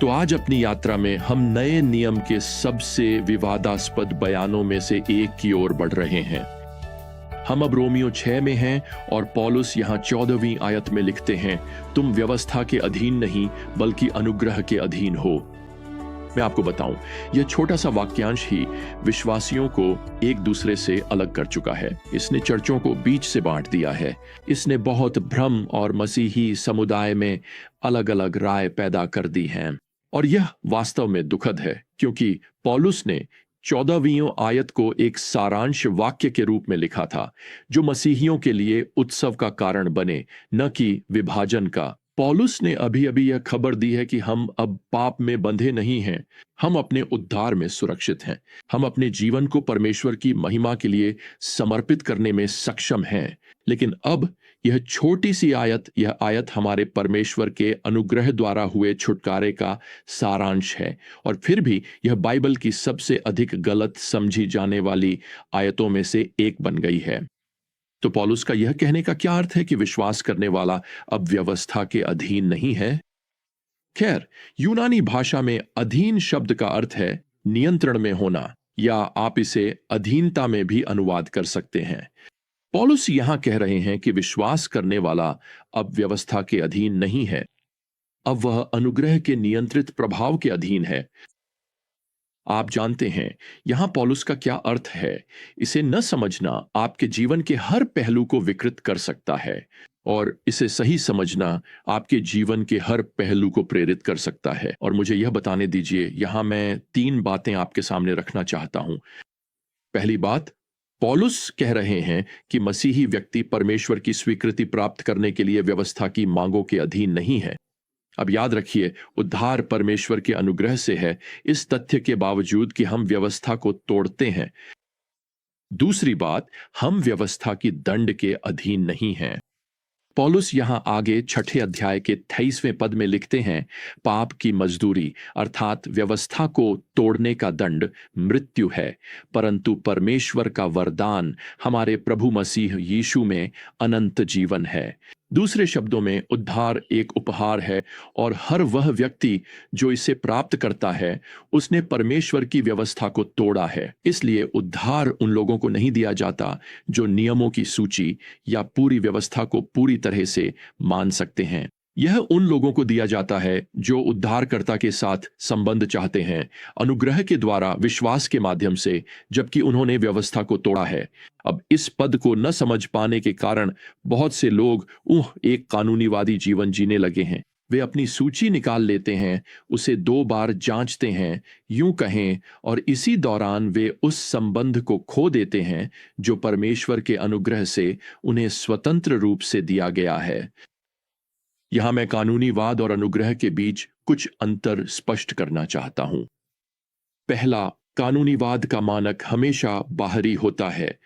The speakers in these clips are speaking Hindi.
तो आज अपनी यात्रा में हम नए नियम के सबसे विवादास्पद बयानों में से एक की ओर बढ़ रहे हैं। हम अब रोमियो 6 में हैं और पौलुस यहाँ 14वीं आयत में लिखते हैं, तुम व्यवस्था के अधीन नहीं बल्कि अनुग्रह के अधीन हो। मैं आपको बताऊं, यह छोटा सा वाक्यांश ही विश्वासियों को एक दूसरे से अलग कर चुका है। इसने चर्चों को बीच से बांट दिया है। इसने बहुत भ्रम और मसीही समुदाय में अलग अलग राय पैदा कर दी हैं। और यह वास्तव में दुखद है, क्योंकि पौलुस ने 14वीं आयत को एक सारांश वाक्य के रूप में लिखा था, जो मसीहियों के लिए उत्सव का कारण बने, न कि विभाजन का। पौलुस ने अभी अभी यह खबर दी है कि हम अब पाप में बंधे नहीं हैं, हम अपने उद्धार में सुरक्षित हैं। हम अपने जीवन को परमेश्वर की महिमा के लिए समर्पित करने में सक्षम हैं। लेकिन अब यह छोटी सी आयत, यह आयत हमारे परमेश्वर के अनुग्रह द्वारा हुए छुटकारे का सारांश है। और फिर भी यह बाइबल की सबसे अधिक गलत समझी जाने वाली आयतों में से एक बन गई है। तो पौलुस का यह कहने का क्या अर्थ है कि विश्वास करने वाला अब व्यवस्था के अधीन नहीं है? खैर, यूनानी भाषा में अधीन शब्द का अर्थ है नियंत्रण में होना, या आप इसे अधीनता में भी अनुवाद कर सकते हैं। पौलुस यहां कह रहे हैं कि विश्वास करने वाला अब व्यवस्था के अधीन नहीं है, अब वह अनुग्रह के नियंत्रित प्रभाव के अधीन है। आप जानते हैं यहां पौलुस का क्या अर्थ है। इसे न समझना आपके जीवन के हर पहलू को विकृत कर सकता है, और इसे सही समझना आपके जीवन के हर पहलू को प्रेरित कर सकता है। और मुझे यह बताने दीजिए, यहां मैं 3 बातें आपके सामने रखना चाहता हूं। पहली बात, पौलुस कह रहे हैं कि मसीही व्यक्ति परमेश्वर की स्वीकृति प्राप्त करने के लिए व्यवस्था की मांगों के अधीन नहीं है। अब याद रखिए, उद्धार परमेश्वर के अनुग्रह से है, इस तथ्य के बावजूद कि हम व्यवस्था को तोड़ते हैं। दूसरी बात, हम व्यवस्था की दंड के अधीन नहीं हैं। पौलुस यहां आगे 6 अध्याय के 28वें पद में लिखते हैं, पाप की मजदूरी अर्थात व्यवस्था को तोड़ने का दंड मृत्यु है, परंतु परमेश्वर का वरदान हमारे प्रभु मसीह यीशु में अनंत जीवन है। दूसरे शब्दों में, उद्धार एक उपहार है, और हर वह व्यक्ति जो इसे प्राप्त करता है उसने परमेश्वर की व्यवस्था को तोड़ा है। इसलिए उद्धार उन लोगों को नहीं दिया जाता जो नियमों की सूची या पूरी व्यवस्था को पूरी तरह से मान सकते हैं। यह उन लोगों को दिया जाता है जो उद्धारकर्ता के साथ संबंध चाहते हैं, अनुग्रह के द्वारा विश्वास के माध्यम से, जबकि उन्होंने व्यवस्था को तोड़ा है। अब इस पद को न समझ पाने के कारण बहुत से लोग एक कानूनीवादी जीवन जीने लगे हैं। वे अपनी सूची निकाल लेते हैं, उसे 2 बार जांचते हैं, यूं कहें, और इसी दौरान वे उस संबंध को खो देते हैं जो परमेश्वर के अनुग्रह से उन्हें स्वतंत्र रूप से दिया गया है। यहां मैं कानूनीवाद और अनुग्रह के बीच कुछ अंतर स्पष्ट करना चाहता हूं। पहला, कानूनीवाद का मानक हमेशा बाहरी होता है,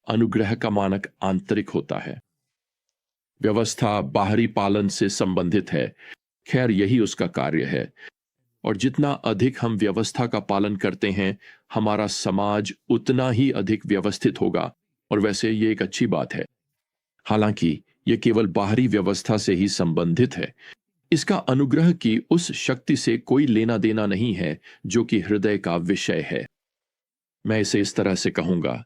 अनुग्रह का मानक आंतरिक होता है। व्यवस्था बाहरी पालन से संबंधित है, खैर यही उसका कार्य है। और जितना अधिक हम व्यवस्था का पालन करते हैं, हमारा समाज उतना ही अधिक व्यवस्थित होगा, और वैसे ये एक अच्छी बात है। हालांकि यह केवल बाहरी व्यवस्था से ही संबंधित है, इसका अनुग्रह की उस शक्ति से कोई लेना देना नहीं है जो कि हृदय का विषय है। मैं इसे इस तरह से कहूंगा,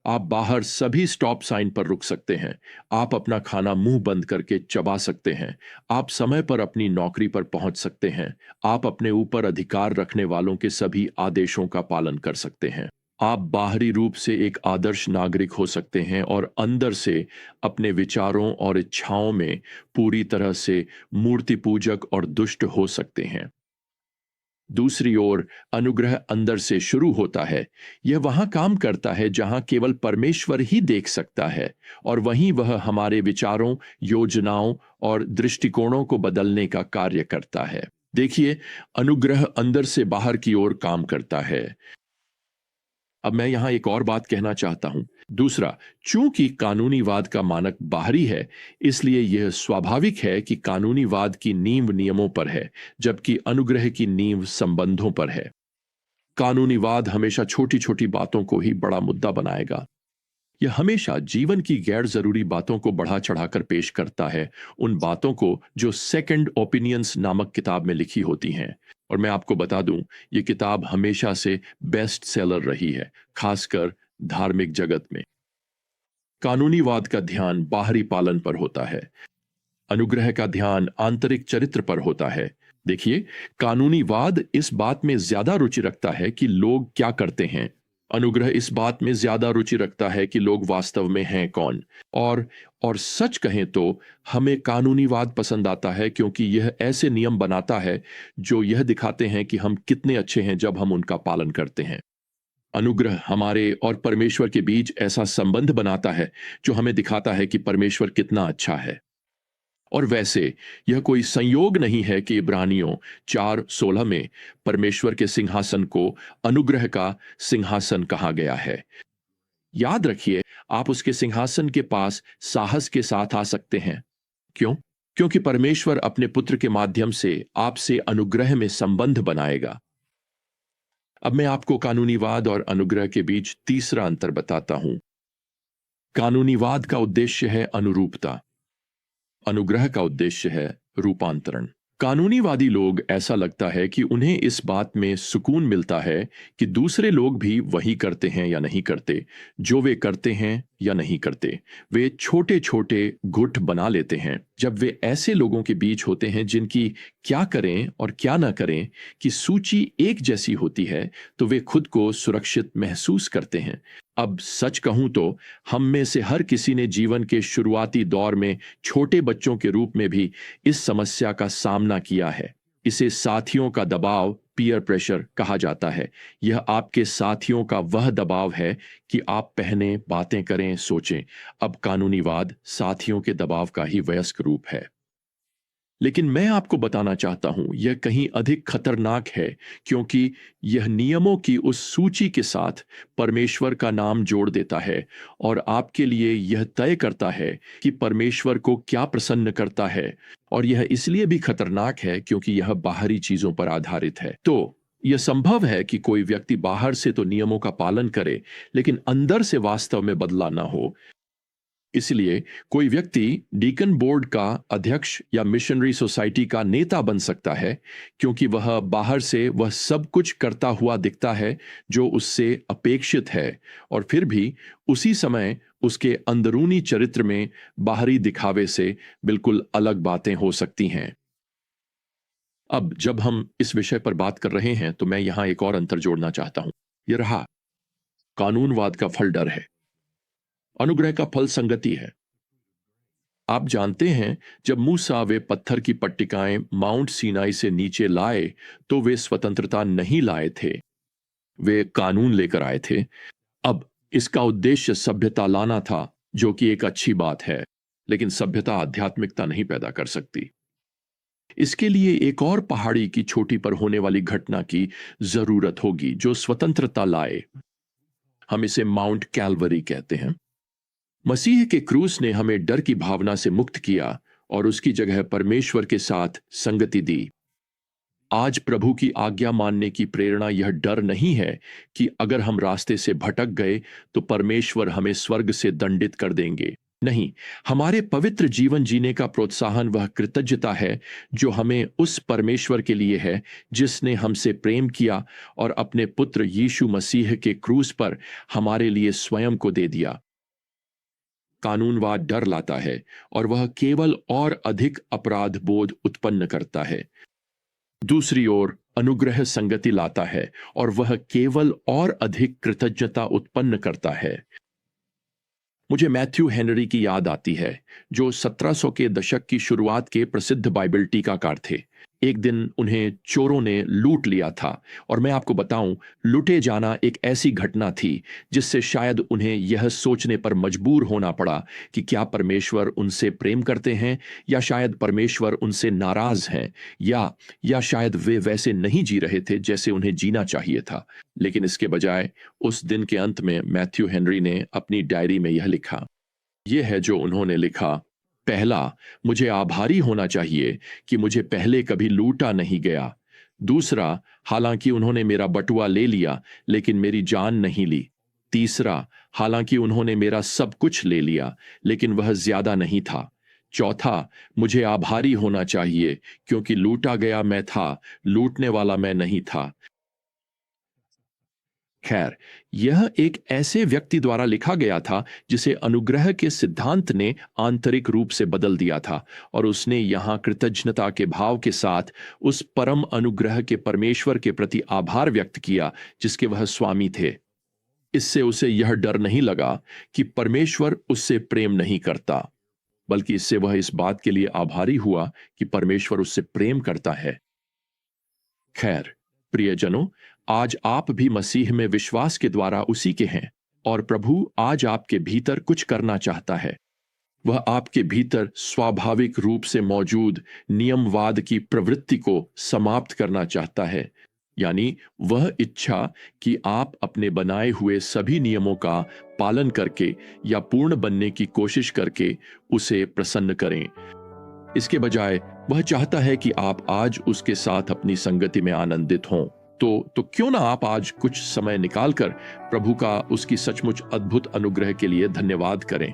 आप बाहर सभी स्टॉप साइन पर रुक सकते हैं, आप अपना खाना मुंह बंद करके चबा सकते हैं, आप समय पर अपनी नौकरी पर पहुंच सकते हैं, आप अपने ऊपर अधिकार रखने वालों के सभी आदेशों का पालन कर सकते हैं, आप बाहरी रूप से एक आदर्श नागरिक हो सकते हैं और अंदर से अपने विचारों और इच्छाओं में पूरी तरह से मूर्ति पूजक और दुष्ट हो सकते हैं। दूसरी ओर, अनुग्रह अंदर से शुरू होता है। यह वहां काम करता है जहां केवल परमेश्वर ही देख सकता है, और वहीं वह हमारे विचारों, योजनाओं और दृष्टिकोणों को बदलने का कार्य करता है। देखिए, अनुग्रह अंदर से बाहर की ओर काम करता है। अब मैं यहां एक और बात कहना चाहता हूं। दूसरा, चूंकि कानूनीवाद का मानक बाहरी है, इसलिए यह स्वाभाविक है कि कानूनीवाद की नींव नियमों पर है, जबकि अनुग्रह की नींव संबंधों पर है। कानूनीवाद हमेशा छोटी छोटी बातों को ही बड़ा मुद्दा बनाएगा। यह हमेशा जीवन की गैर जरूरी बातों को बढ़ा चढ़ाकर पेश करता है, उन बातों को जो सेकंड ओपिनियंस नामक किताब में लिखी होती हैं। और मैं आपको बता दूं, ये किताब हमेशा से बेस्ट सेलर रही है, खासकर धार्मिक जगत में। कानूनीवाद का ध्यान बाहरी पालन पर होता है, अनुग्रह का ध्यान आंतरिक चरित्र पर होता है। देखिए, कानूनीवाद इस बात में ज्यादा रुचि रखता है कि लोग क्या करते हैं, अनुग्रह इस बात में ज्यादा रुचि रखता है कि लोग वास्तव में हैं कौन। और सच कहें तो हमें कानूनीवाद पसंद आता है क्योंकि यह ऐसे नियम बनाता है जो यह दिखाते हैं कि हम कितने अच्छे हैं जब हम उनका पालन करते हैं। अनुग्रह हमारे और परमेश्वर के बीच ऐसा संबंध बनाता है जो हमें दिखाता है कि परमेश्वर कितना अच्छा है। और वैसे यह कोई संयोग नहीं है कि इब्रानियों 4:16 में परमेश्वर के सिंहासन को अनुग्रह का सिंहासन कहा गया है। याद रखिए, आप उसके सिंहासन के पास साहस के साथ आ सकते हैं। क्यों? क्योंकि परमेश्वर अपने पुत्र के माध्यम से आपसे अनुग्रह में संबंध बनाएगा। अब मैं आपको कानूनीवाद और अनुग्रह के बीच तीसरा अंतर बताता हूं। कानूनीवाद का उद्देश्य है अनुरूपता, अनुग्रह का उद्देश्य है रूपांतरण। कानूनीवादी लोग, ऐसा लगता है कि उन्हें इस बात में सुकून मिलता है कि दूसरे लोग भी वही करते हैं या नहीं करते जो वे करते हैं या नहीं करते। वे छोटे छोटे गुट बना लेते हैं। जब वे ऐसे लोगों के बीच होते हैं जिनकी क्या करें और क्या ना करें की सूची एक जैसी होती है, तो वे खुद को सुरक्षित महसूस करते हैं। अब सच कहूं तो हम में से हर किसी ने जीवन के शुरुआती दौर में छोटे बच्चों के रूप में भी इस समस्या का सामना किया है। इसे साथियों का दबाव, पीयर प्रेशर कहा जाता है। यह आपके साथियों का वह दबाव है कि आप पहने, बातें करें, सोचें। अब कानूनीवाद साथियों के दबाव का ही वयस्क रूप है। लेकिन मैं आपको बताना चाहता हूं, यह कहीं अधिक खतरनाक है, क्योंकि यह नियमों की उस सूची के साथ परमेश्वर का नाम जोड़ देता है और आपके लिए यह तय करता है कि परमेश्वर को क्या प्रसन्न करता है। और यह इसलिए भी खतरनाक है क्योंकि यह बाहरी चीजों पर आधारित है। तो यह संभव है कि कोई व्यक्ति बाहर से तो नियमों का पालन करे, लेकिन अंदर से वास्तव में बदला ना हो। इसलिए कोई व्यक्ति डीकन बोर्ड का अध्यक्ष या मिशनरी सोसाइटी का नेता बन सकता है, क्योंकि वह बाहर से वह सब कुछ करता हुआ दिखता है जो उससे अपेक्षित है, और फिर भी उसी समय उसके अंदरूनी चरित्र में बाहरी दिखावे से बिल्कुल अलग बातें हो सकती हैं। अब जब हम इस विषय पर बात कर रहे हैं तो मैं यहां एक और अंतर जोड़ना चाहता हूं। यह रहा, कानूनवाद का फल डर है, अनुग्रह का फल संगति है। आप जानते हैं, जब मूसा वे पत्थर की पट्टिकाएं माउंट सीनाई से नीचे लाए तो वे स्वतंत्रता नहीं लाए थे, वे कानून लेकर आए थे। अब इसका उद्देश्य सभ्यता लाना था, जो कि एक अच्छी बात है, लेकिन सभ्यता आध्यात्मिकता नहीं पैदा कर सकती। इसके लिए एक और पहाड़ी की चोटी पर होने वाली घटना की जरूरत होगी जो स्वतंत्रता लाए। हम इसे माउंट कैलवरी कहते हैं। मसीह के क्रूस ने हमें डर की भावना से मुक्त किया और उसकी जगह परमेश्वर के साथ संगति दी। आज प्रभु की आज्ञा मानने की प्रेरणा यह डर नहीं है कि अगर हम रास्ते से भटक गए तो परमेश्वर हमें स्वर्ग से दंडित कर देंगे। नहीं, हमारे पवित्र जीवन जीने का प्रोत्साहन वह कृतज्ञता है जो हमें उस परमेश्वर के लिए है जिसने हमसे प्रेम किया और अपने पुत्र यीशु मसीह के क्रूस पर हमारे लिए स्वयं को दे दिया। कानूनवाद डर लाता है और वह केवल और अधिक अपराध बोध उत्पन्न करता है। दूसरी ओर अनुग्रह संगति लाता है और वह केवल और अधिक कृतज्ञता उत्पन्न करता है। मुझे मैथ्यू हेनरी की याद आती है, जो 1700 के दशक की शुरुआत के प्रसिद्ध बाइबल टीकाकार थे। एक दिन उन्हें चोरों ने लूट लिया था, और मैं आपको बताऊं, लूटे जाना एक ऐसी घटना थी जिससे शायद उन्हें यह सोचने पर मजबूर होना पड़ा कि क्या परमेश्वर उनसे प्रेम करते हैं या शायद परमेश्वर उनसे नाराज हैं, या शायद वे वैसे नहीं जी रहे थे जैसे उन्हें जीना चाहिए था। लेकिन इसके बजाय उस दिन के अंत में मैथ्यू हेनरी ने अपनी डायरी में यह लिखा। यह है जो उन्होंने लिखा। पहला, मुझे आभारी होना चाहिए कि मुझे पहले कभी लूटा नहीं गया। दूसरा, हालांकि उन्होंने मेरा बटुआ ले लिया लेकिन मेरी जान नहीं ली। तीसरा, हालांकि उन्होंने मेरा सब कुछ ले लिया, लेकिन वह ज्यादा नहीं था। चौथा, मुझे आभारी होना चाहिए क्योंकि लूटा गया मैं था, लूटने वाला मैं नहीं था। खैर, यह एक ऐसे व्यक्ति द्वारा लिखा गया था जिसे अनुग्रह के सिद्धांत ने आंतरिक रूप से बदल दिया था, और उसने यहां कृतज्ञता के भाव के साथ उस परम अनुग्रह के परमेश्वर के प्रति आभार व्यक्त किया जिसके वह स्वामी थे। इससे उसे यह डर नहीं लगा कि परमेश्वर उससे प्रेम नहीं करता, बल्कि इससे वह इस बात के लिए आभारी हुआ कि परमेश्वर उससे प्रेम करता है। खैर, प्रियजनों, आज आप भी मसीह में विश्वास के द्वारा उसी के हैं, और प्रभु आज आपके भीतर कुछ करना चाहता है। वह आपके भीतर स्वाभाविक रूप से मौजूद नियमवाद की प्रवृत्ति को समाप्त करना चाहता है, यानी वह इच्छा कि आप अपने बनाए हुए सभी नियमों का पालन करके या पूर्ण बनने की कोशिश करके उसे प्रसन्न करें। इसके बजाय वह चाहता है कि आप आज उसके साथ अपनी संगति में आनंदित हों। तो क्यों ना आप आज कुछ समय निकालकर प्रभु का उसकी सचमुच अद्भुत अनुग्रह के लिए धन्यवाद करें।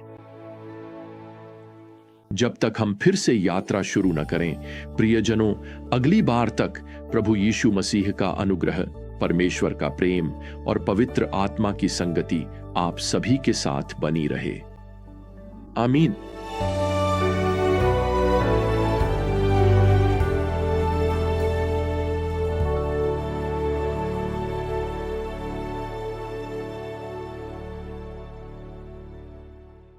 जब तक हम फिर से यात्रा शुरू न करें, प्रियजनों, अगली बार तक प्रभु यीशु मसीह का अनुग्रह, परमेश्वर का प्रेम और पवित्र आत्मा की संगति आप सभी के साथ बनी रहे। आमीन।